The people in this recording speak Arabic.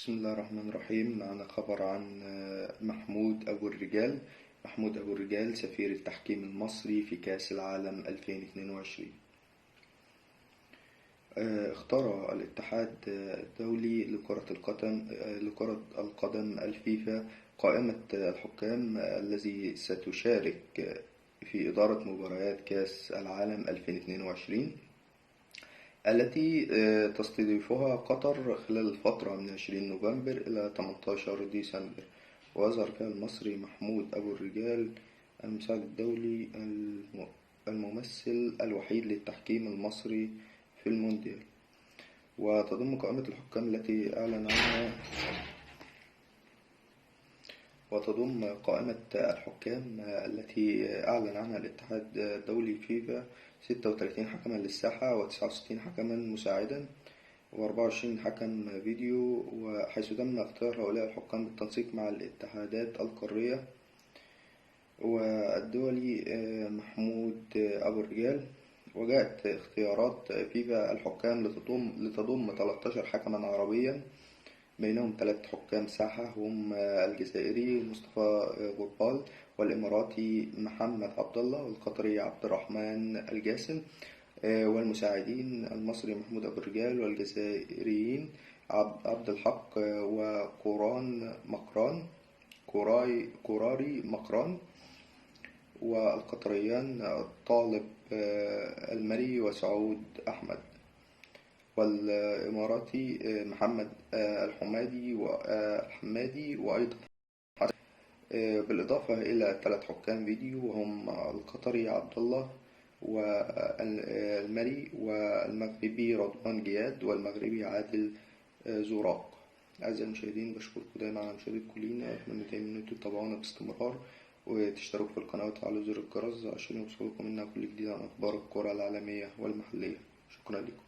بسم الله الرحمن الرحيم. معنا خبر عن محمود أبو الرجال. محمود أبو الرجال سفير التحكيم المصري في كأس العالم 2022. اختار الاتحاد الدولي لكرة القدم الفيفا قائمة الحكام الذي ستشارك في إدارة مباريات كأس العالم 2022 التي تستضيفها قطر خلال الفترة من 20 نوفمبر إلى 18 ديسمبر. ويظهر فيها المصري محمود أبو الرجال المساعد الدولي الممثل الوحيد للتحكيم المصري في المونديال. وتضم قائمة الحكام التي أعلن عنها الاتحاد الدولي فيفا 36 حكما للساحة و69 حكما مساعدا و24 حكم فيديو، وحيث تم اختيار هؤلاء الحكام بالتنسيق مع الاتحادات القارية والدولي. محمود أبو الرجال. وجاءت اختيارات فيفا الحكام لتضم 13 حكما عربيا، بينهم 3 حكام ساحة هم الجزائري مصطفى غربال، والإماراتي محمد عبد الله، والقطري عبد الرحمن الجاسم، والمساعدين المصري محمود أبو الرجال، والجزائريين عبد الحق كوراري مقران، والقطريان طالب المري وسعود أحمد، والإماراتي محمد الحمادي وأيضا بالإضافة إلى 3 حكام فيديو وهم القطري عبد الله، والمري، والمغربي رضوان جياد، والمغربي عادل زوراق. أعزائي المشاهدين، بشكركم دايما على مشاهدتكم لينا. أتمنى دايما إن انتوا تتابعونا باستمرار وتشتركوا في القناة وتفعلوا زر الجرس عشان يوصلكم منا كل جديد عن أخبار الكرة العالمية والمحلية. شكرا لكم.